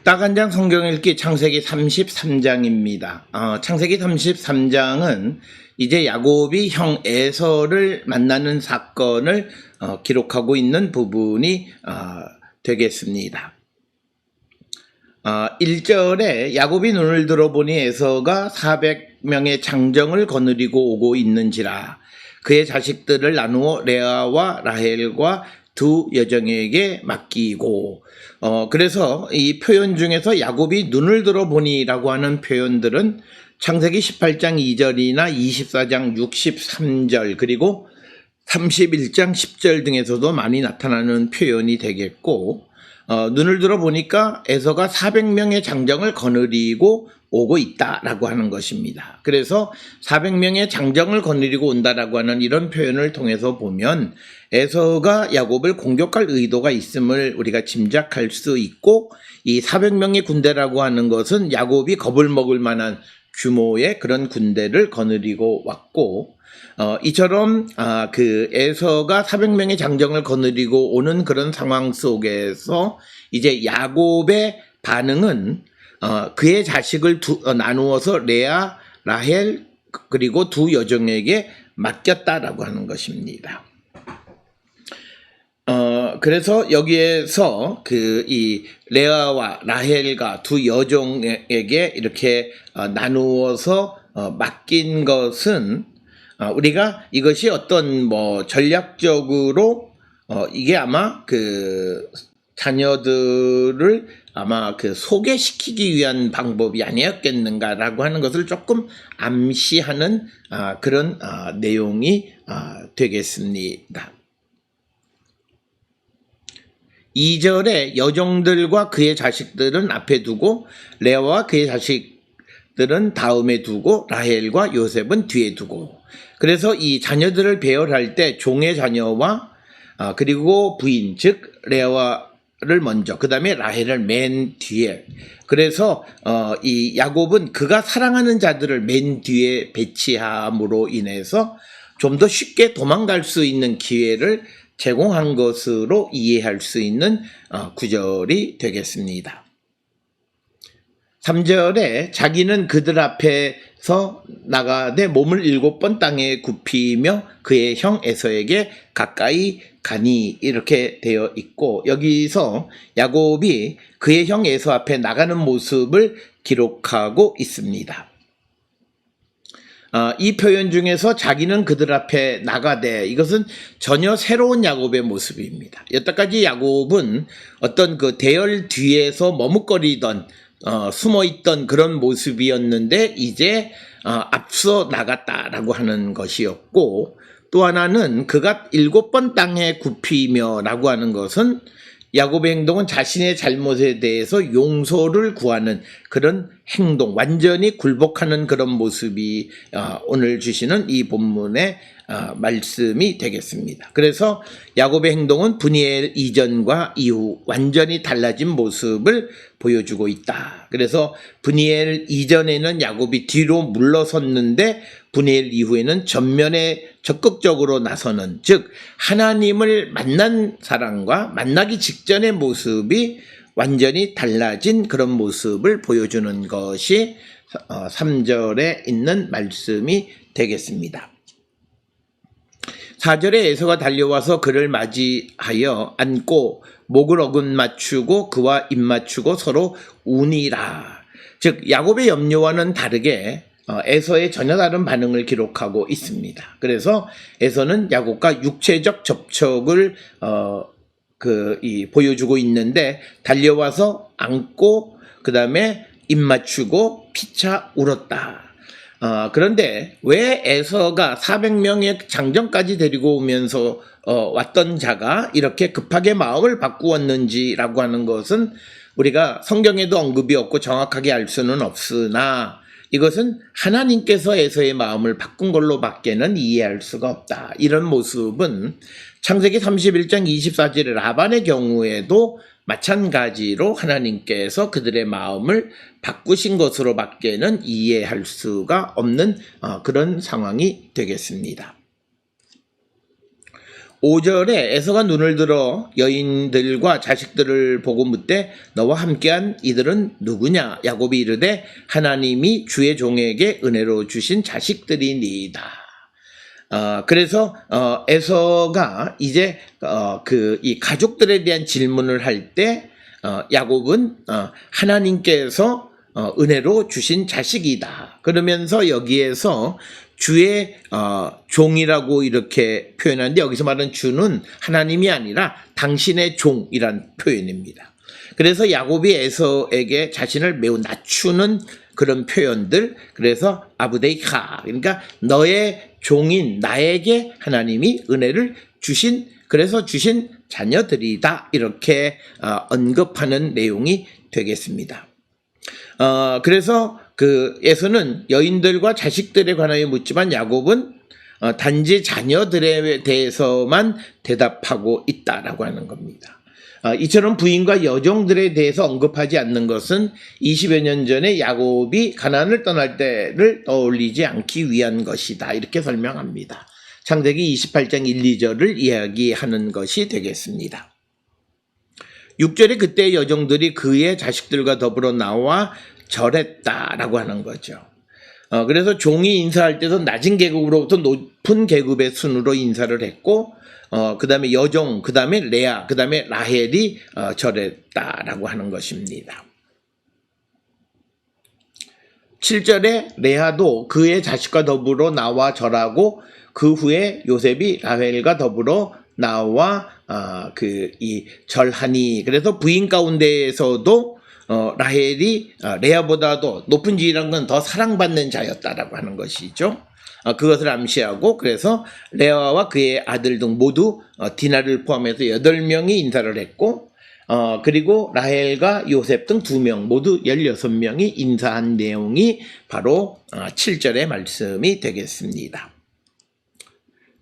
딱 한 장 성경 읽기 창세기 33장입니다. 창세기 33장은 이제 야곱이 형 에서를 만나는 사건을 기록하고 있는 부분이 되겠습니다. 1절에 야곱이 눈을 들어보니 에서가 400명의 장정을 거느리고 오고 있는지라 그의 자식들을 나누어 레아와 라헬과 두 여종에게 맡기고 그래서 이 표현 중에서 야곱이 눈을 들어보니라고 하는 표현들은 창세기 18장 2절이나 24장 63절 그리고 31장 10절 등에서도 많이 나타나는 표현이 되겠고 눈을 들어보니까 에서가 400명의 장정을 거느리고 오고 있다라고 하는 것입니다. 그래서 400명의 장정을 거느리고 온다라고 하는 이런 표현을 통해서 보면 에서가 야곱을 공격할 의도가 있음을 우리가 짐작할 수 있고 이 400명의 군대라고 하는 것은 야곱이 겁을 먹을 만한 규모의 그런 군대를 거느리고 왔고 이처럼 그 에서가 400명의 장정을 거느리고 오는 그런 상황 속에서 이제 야곱의 반응은 그의 자식을 나누어서 레아, 라헬 그리고 두 여종에게 맡겼다라고 하는 것입니다. 그래서 여기에서 이 레아와 라헬과 두 여종에게 이렇게 나누어서 맡긴 것은 우리가 이것이 어떤 전략적으로 이게 아마 그 자녀들을 아마 소개시키기 위한 방법이 아니었겠는가라고 하는 것을 조금 암시하는 그런 내용이 되겠습니다. 2절에 여종들과 그의 자식들은 앞에 두고 레아와 그의 자식들은 다음에 두고 라헬과 요셉은 뒤에 두고 그래서 이 자녀들을 배열할 때 종의 자녀와 그리고 부인 즉 레아를 먼저 그 다음에 라헬을 맨 뒤에 그래서 이 야곱은 그가 사랑하는 자들을 맨 뒤에 배치함으로 인해서 좀 더 쉽게 도망갈 수 있는 기회를 제공한 것으로 이해할 수 있는 구절이 되겠습니다. 3절에 자기는 그들 앞에서 나가되 몸을 7번 땅에 굽히며 그의 형 에서에게 가까이 가니 이렇게 되어 있고 여기서 야곱이 그의 형 에서 앞에 나가는 모습을 기록하고 있습니다. 이 표현 중에서 자기는 그들 앞에 나가되 이것은 전혀 새로운 야곱의 모습입니다. 여태까지 야곱은 어떤 그 대열 뒤에서 머뭇거리던 숨어있던 그런 모습이었는데 이제 앞서 나갔다라고 하는 것이었고 또 하나는 그가 7번 땅에 굽히며 라고 하는 것은 야곱의 행동은 자신의 잘못에 대해서 용서를 구하는 그런 행동, 완전히 굴복하는 그런 모습이 오늘 주시는 이 본문의 말씀이 되겠습니다. 그래서 야곱의 행동은 브니엘 이전과 이후 완전히 달라진 모습을 보여주고 있다. 그래서 브니엘 이전에는 야곱이 뒤로 물러섰는데 브니엘 이후에는 전면에 적극적으로 나서는 즉 하나님을 만난 사람과 만나기 직전의 모습이 완전히 달라진 그런 모습을 보여주는 것이 3절에 있는 말씀이 되겠습니다. 4절에 에서가 달려와서 그를 맞이하여 안고 목을 어긋 맞추고 그와 입 맞추고 서로 우니라. 즉 야곱의 염려와는 다르게 에서의 전혀 다른 반응을 기록하고 있습니다. 그래서 에서는 야곱과 육체적 접촉을 보여주고 있는데 달려와서 안고 그 다음에 입 맞추고 피차 울었다. 그런데 왜 에서가 400명의 장정까지 데리고 오면서 왔던 자가 이렇게 급하게 마음을 바꾸었는지라고 하는 것은 우리가 성경에도 언급이 없고 정확하게 알 수는 없으나 이것은 하나님께서 에서의 마음을 바꾼 걸로 밖에는 이해할 수가 없다. 이런 모습은 창세기 31장 24절의 라반의 경우에도 마찬가지로 하나님께서 그들의 마음을 바꾸신 것으로 밖에는 이해할 수가 없는 그런 상황이 되겠습니다. 5절에 에서가 눈을 들어 여인들과 자식들을 보고 묻되 너와 함께한 이들은 누구냐? 야곱이 이르되 하나님이 주의 종에게 은혜로 주신 자식들이니이다. 그래서 에서가 이제 이 가족들에 대한 질문을 할 때 야곱은 하나님께서 은혜로 주신 자식이다. 그러면서 여기에서 주의 종이라고 이렇게 표현하는데 여기서 말하는 주는 하나님이 아니라 당신의 종이란 표현입니다. 그래서 야곱이 에서에게 자신을 매우 낮추는 그런 표현들, 그래서 아브데이카, 그러니까 너의 종인 나에게 하나님이 은혜를 그래서 주신 자녀들이다, 이렇게 언급하는 내용이 되겠습니다. 그래서 에서는 여인들과 자식들에 관하여 묻지만 야곱은 단지 자녀들에 대해서만 대답하고 있다라고 하는 겁니다. 이처럼 부인과 여종들에 대해서 언급하지 않는 것은 20여 년 전에 야곱이 가나안을 떠날 때를 떠올리지 않기 위한 것이다, 이렇게 설명합니다. 창세기 28장 1, 2절을 이야기하는 것이 되겠습니다. 6절에 그때 여종들이 그의 자식들과 더불어 나와 절했다라고 하는 거죠. 그래서 종이 인사할 때도 낮은 계급으로부터 높은 계급의 순으로 인사를 했고, 그 다음에 여종, 그 다음에 레아, 그 다음에 라헬이 절했다라고 하는 것입니다. 7절에 레아도 그의 자식과 더불어 나와 절하고 그 후에 요셉이 라헬과 더불어 나와 이 절하니, 그래서 부인 가운데에서도 라헬이 레아보다도 높은 지위라는 건 더 사랑받는 자였다라고 하는 것이죠. 그것을 암시하고, 그래서 레아와 그의 아들 등 모두 디나를 포함해서 8명이 인사를 했고, 그리고 라헬과 요셉 등 2명 모두 16명이 인사한 내용이 바로 7절의 말씀이 되겠습니다.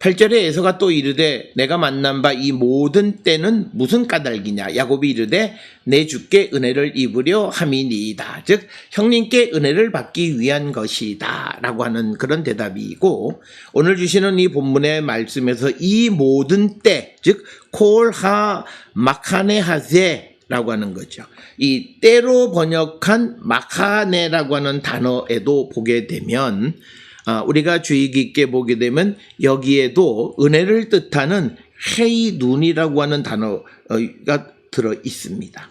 8절에 에서가 또 이르되 내가 만난 바 이 모든 때는 무슨 까닭이냐? 야곱이 이르되 내 주께 은혜를 입으려 함이니이다. 즉 형님께 은혜를 받기 위한 것이다 라고 하는 그런 대답이고, 오늘 주시는 이 본문의 말씀에서 이 모든 때, 즉 콜하 마카네하세 라고 하는 거죠. 이 때로 번역한 마카네라고 하는 단어에도 보게 되면, 우리가 주의 깊게 보게 되면 여기에도 은혜를 뜻하는 헤이 눈이라고 하는 단어가 들어 있습니다.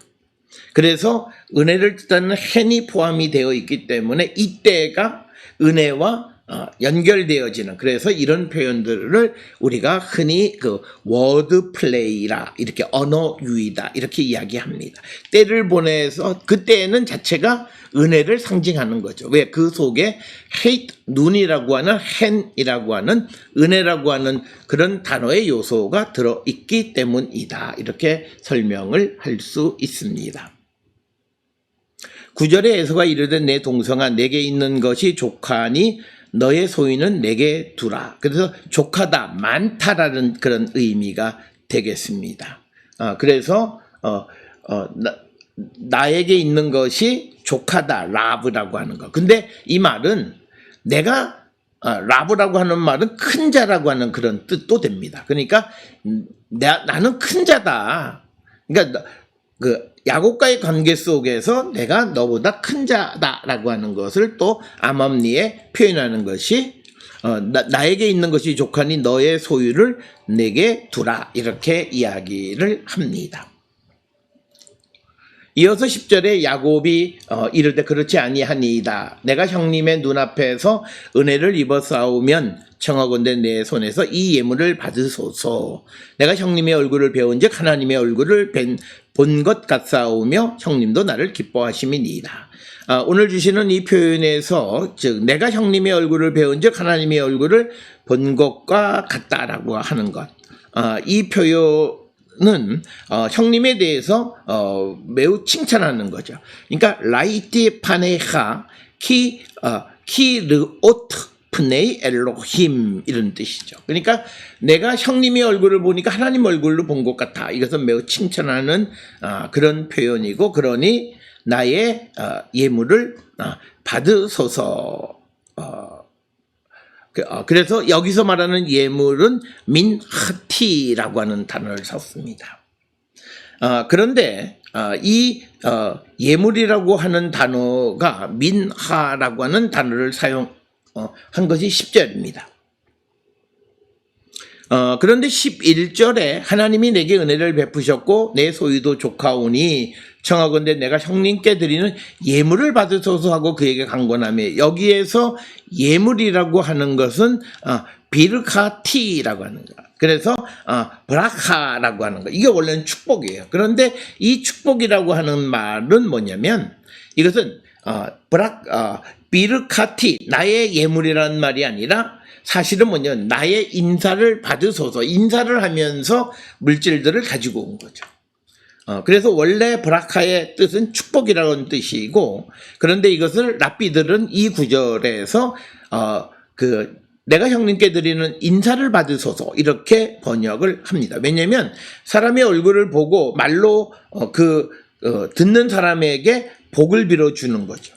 그래서 은혜를 뜻하는 헨이 포함이 되어 있기 때문에 이때가 은혜와 연결되어지는, 그래서 이런 표현들을 우리가 흔히 워드 플레이라, 이렇게 언어 유희다, 이렇게 이야기합니다. 때를 보내서 그 때는 자체가 은혜를 상징하는 거죠. 왜? 그 속에 hate, 눈이라고 하는 hen이라고 하는 은혜라고 하는 그런 단어의 요소가 들어있기 때문이다, 이렇게 설명을 할 수 있습니다. 9절에 에서가 이르되 내 동성아 내게 있는 것이 족하니 너의 소유는 내게 두라. 그래서 족하다, 많다라는 그런 의미가 되겠습니다. 그래서 나에게 있는 것이 족하다, 라브라고 하는 거. 근데 이 말은 내가 라브라고 하는 말은 큰 자라고 하는 그런 뜻도 됩니다. 그러니까 나는 큰 자다. 그러니까 야곱과의 관계 속에서 내가 너보다 큰 자다라고 하는 것을 또 암암리에 표현하는 것이 나에게 있는 것이 족하니 너의 소유를 내게 두라, 이렇게 이야기를 합니다. 이어서 10절에 야곱이 이르되 그렇지 아니하니이다. 내가 형님의 눈앞에서 은혜를 입어 싸우면 청하건대 내 손에서 이 예물을 받으소서. 내가 형님의 얼굴을 배운즉 하나님의 얼굴을 본 것 같사오며 형님도 나를 기뻐하심이니이다. 오늘 주시는 이 표현에서, 즉 내가 형님의 얼굴을 배운즉 하나님의 얼굴을 본 것과 같다라고 하는 것, 이 표현은 형님에 대해서 매우 칭찬하는 거죠. 그러니까 라이티 파네하 키르오트 프네이 엘로힘, 이런 뜻이죠. 그러니까 내가 형님의 얼굴을 보니까 하나님 얼굴로 본 것 같아. 이것은 매우 칭찬하는 그런 표현이고, 그러니 나의 예물을 받으소서 그래서 여기서 말하는 예물은 민하티라고 하는 단어를 썼습니다. 그런데 이 예물이라고 하는 단어가 민하라고 하는 단어를 사용한 것이 10절입니다. 그런데 11절에 하나님이 내게 은혜를 베푸셨고 내 소유도 좋가오니 청하건대 내가 형님께 드리는 예물을 받으소서 하고 그에게 강권하며, 여기에서 예물이라고 하는 것은 비르카티라고 하는 거. 그래서 브라카라고 하는 거. 이게 원래는 축복이에요. 그런데 이 축복이라고 하는 말은 뭐냐면, 이것은 비르카티, 나의 예물이라는 말이 아니라 사실은 뭐냐면 나의 인사를 받으소서, 인사를 하면서 물질들을 가지고 온 거죠. 그래서 원래 브라카의 뜻은 축복이라는 뜻이고, 그런데 이것을 랍비들은 이 구절에서 내가 형님께 드리는 인사를 받으소서 이렇게 번역을 합니다. 왜냐하면 사람의 얼굴을 보고 말로 듣는 사람에게 복을 빌어주는 거죠.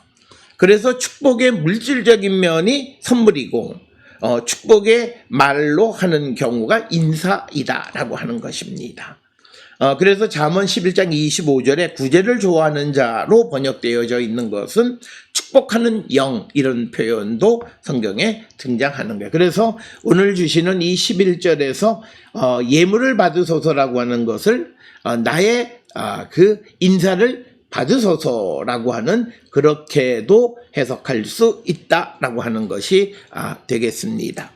그래서 축복의 물질적인 면이 선물이고 축복의 말로 하는 경우가 인사이다라고 하는 것입니다. 그래서 잠언 11장 25절에 구제를 좋아하는 자로 번역되어져 있는 것은 축복하는 영, 이런 표현도 성경에 등장하는 거예요. 그래서 오늘 주시는 이 11절에서 예물을 받으소서라고 하는 것을 나의 그 인사를 받으소서라고 하는, 그렇게도 해석할 수 있다라고 하는 것이 되겠습니다.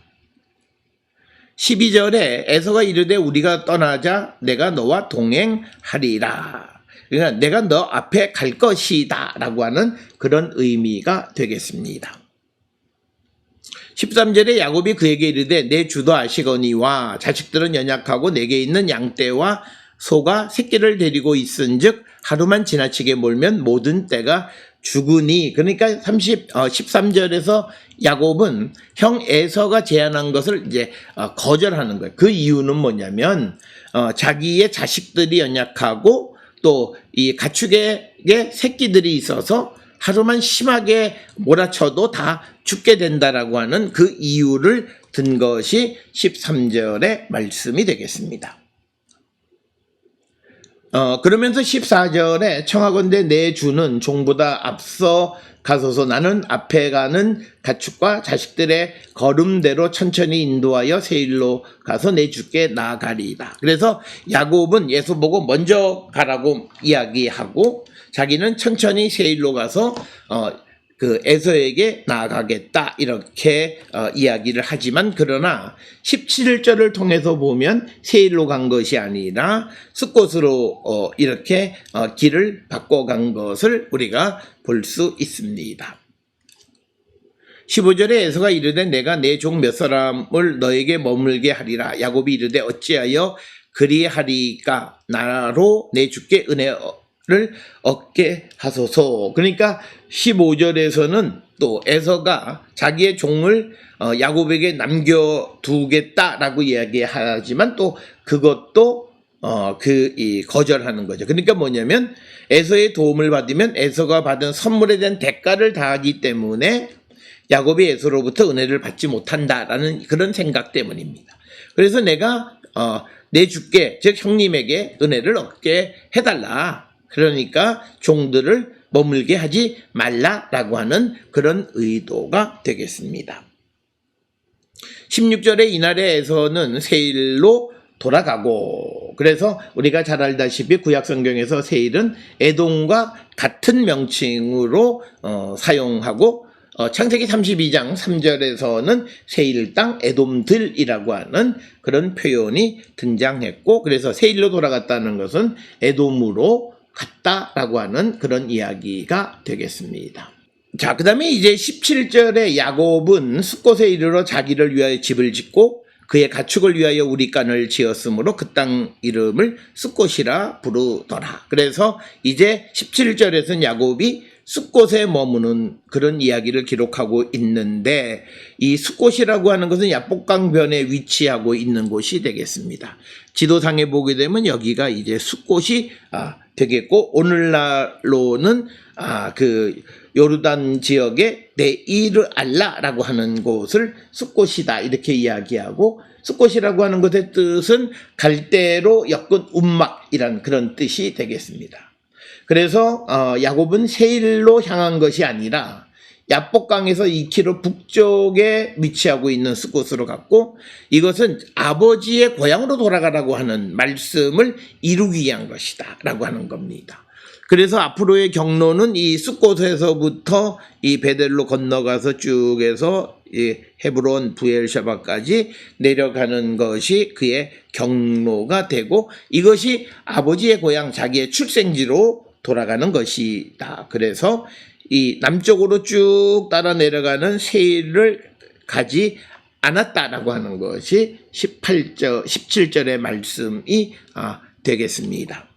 12절에 에서가 이르되 우리가 떠나자 내가 너와 동행하리라. 그러니까 내가 너 앞에 갈 것이다 라고 하는 그런 의미가 되겠습니다. 13절에 야곱이 그에게 이르되 내 주도 아시거니와 자식들은 연약하고 내게 있는 양떼와 소가 새끼를 데리고 있은즉 하루만 지나치게 몰면 모든 떼가 죽으니. 그러니까 13절에서 야곱은 형 에서가 제안한 것을 이제 거절하는 거예요. 그 이유는 뭐냐면 자기의 자식들이 연약하고 또 이 가축에 새끼들이 있어서 하루만 심하게 몰아쳐도 다 죽게 된다라고 하는 그 이유를 든 것이 13절의 말씀이 되겠습니다. 그러면서 14절에 청하건대 내 주는 종보다 앞서 가소서, 나는 앞에 가는 가축과 자식들의 걸음대로 천천히 인도하여 세일로 가서 내 주께 나아가리이다. 그래서 야곱은 예수 보고 먼저 가라고 이야기하고 자기는 천천히 세일로 가서 에서에게 나아가겠다 이렇게 이야기를 하지만, 그러나 17절을 통해서 보면 세일로 간 것이 아니라 숫곳으로 이렇게 길을 바꿔간 것을 우리가 볼 수 있습니다. 15절에 에서가 이르되 내가 내 종 몇 사람을 너에게 머물게 하리라. 야곱이 이르되 어찌하여 그리하리까? 나로 내 주께 은혜를 얻게 하소서. 그러니까 15절에서는 또 에서가 자기의 종을 야곱에게 남겨두겠다라고 이야기하지만 또 그것도 거절하는 거죠. 그러니까 뭐냐면 에서의 도움을 받으면 에서가 받은 선물에 대한 대가를 다하기 때문에 야곱이 에서로부터 은혜를 받지 못한다라는 그런 생각 때문입니다. 그래서 내가 내 주께, 즉 형님에게 은혜를 얻게 해달라. 그러니까 종들을 머물게 하지 말라라고 하는 그런 의도가 되겠습니다. 16절에 이날에 에서는 세일로 돌아가고, 그래서 우리가 잘 알다시피 구약성경에서 세일은 에돔과 같은 명칭으로 사용하고 창세기 32장 3절에서는 세일 땅 에돔들이라고 하는 그런 표현이 등장했고, 그래서 세일로 돌아갔다는 것은 에돔으로 갔다라고 하는 그런 이야기가 되겠습니다. 자, 그 다음에 이제 17절에 야곱은 숫곳에 이르러 자기를 위하여 집을 짓고 그의 가축을 위하여 우리간을 지었으므로 그 땅 이름을 숫곳이라 부르더라. 그래서 이제 17절에서는 야곱이 숫곳에 머무는 그런 이야기를 기록하고 있는데, 이 숫곳이라고 하는 것은 야복강변에 위치하고 있는 곳이 되겠습니다. 지도상에 보게 되면 여기가 이제 숫곳이 되겠고, 오늘날로는 요르단 지역의 네이르 알라라고 하는 곳을 숫곳이다 이렇게 이야기하고, 숫곳이라고 하는 것의 뜻은 갈대로 엮은 움막이란 그런 뜻이 되겠습니다. 그래서 야곱은 세일로 향한 것이 아니라 야복강에서 2km 북쪽에 위치하고 있는 숫곳으로 갔고, 이것은 아버지의 고향으로 돌아가라고 하는 말씀을 이루기 위한 것이다 라고 하는 겁니다. 그래서 앞으로의 경로는 이 숫곳에서부터 이 베델로 건너가서 쭉 해서 이 헤브론 부엘샤바까지 내려가는 것이 그의 경로가 되고, 이것이 아버지의 고향 자기의 출생지로 돌아가는 것이다. 그래서 이 남쪽으로 쭉 따라 내려가는 세일을 가지 않았다라고 하는 것이 17절의 말씀이 되겠습니다.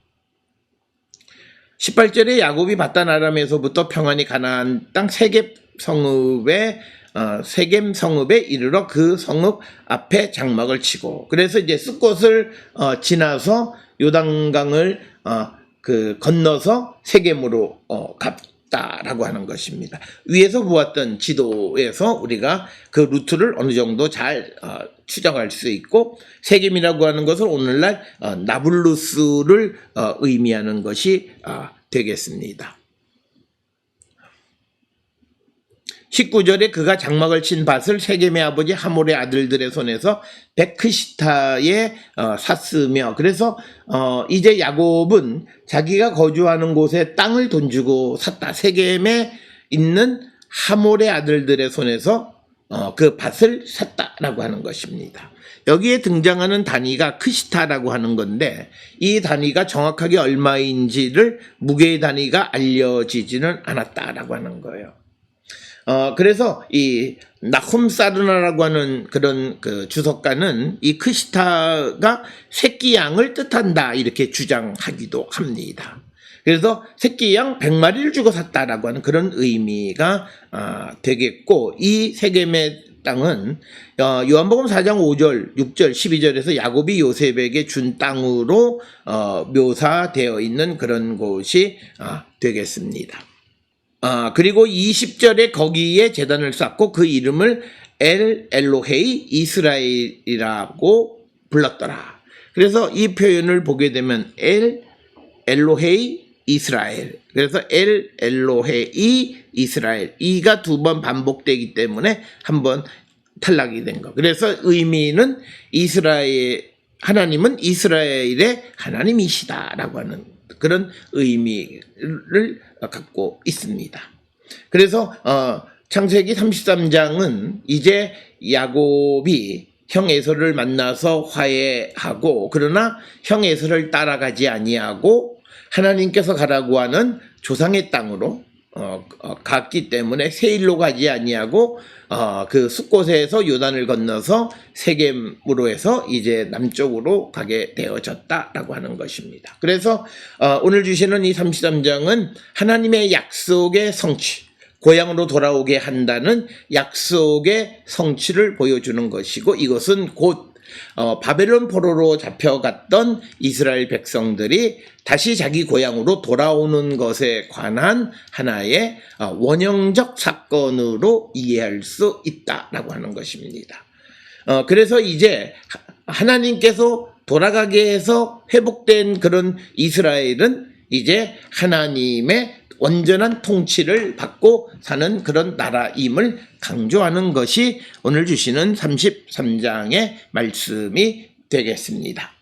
18절에 야곱이 바단 아람에서부터 평안히 가나안 땅 세겜 성읍에 이르러 그 성읍 앞에 장막을 치고, 그래서 이제 숫곳을 지나서 요단강을 건너서 세겜으로 갔다라고 하는 것입니다. 위에서 보았던 지도에서 우리가 그 루트를 어느 정도 잘 추정할 수 있고, 세겜이라고 하는 것은 오늘날 나블루스를 의미하는 것이 되겠습니다. 19절에 그가 장막을 친 밭을 세겜의 아버지 하몰의 아들들의 손에서 베크시타에 샀으며, 그래서 이제 야곱은 자기가 거주하는 곳에 땅을 돈 주고 샀다. 세겜에 있는 하몰의 아들들의 손에서 그 밭을 샀다라고 하는 것입니다. 여기에 등장하는 단위가 크시타라고 하는 건데, 이 단위가 정확하게 얼마인지를 무게의 단위가 알려지지는 않았다라고 하는 거예요. 그래서 이 나훔 사르나라고 하는 그런 그 주석가는 이 크시타가 새끼 양을 뜻한다 이렇게 주장하기도 합니다. 그래서 새끼 양 100마리를 주고 샀다라고 하는 그런 의미가 되겠고, 이 세겜의 땅은 요한복음 4장 5절, 6절, 12절에서 야곱이 요셉에게 준 땅으로 묘사되어 있는 그런 곳이 되겠습니다. 그리고 20절에 거기에 제단을 쌓고 그 이름을 엘 엘로헤이 이스라엘이라고 불렀더라. 그래서 이 표현을 보게 되면 엘 엘로헤이 이스라엘, 그래서 엘 엘로헤이 이스라엘, 이가 두 번 반복되기 때문에 한 번 탈락이 된 거. 그래서 의미는 하나님은 이스라엘의 하나님이시다라고 하는 그런 의미를 갖고 있습니다. 그래서 창세기 33장은 이제 야곱이 형 에서를 만나서 화해하고, 그러나 형 에서를 따라가지 아니하고 하나님께서 가라고 하는 조상의 땅으로 갔기 때문에 세일로 가지 아니하고 그 숫곳에서 요단을 건너서 세겜으로 해서 이제 남쪽으로 가게 되어졌다라고 하는 것입니다. 그래서 오늘 주시는 이 33장은 하나님의 약속의 성취, 고향으로 돌아오게 한다는 약속의 성취를 보여주는 것이고, 이것은 곧 바벨론 포로로 잡혀갔던 이스라엘 백성들이 다시 자기 고향으로 돌아오는 것에 관한 하나의 원형적 사건으로 이해할 수 있다라고 하는 것입니다. 그래서 이제 하나님께서 돌아가게 해서 회복된 그런 이스라엘은 이제 하나님의 온전한 통치를 받고 사는 그런 나라임을 강조하는 것이 오늘 주시는 33장의 말씀이 되겠습니다.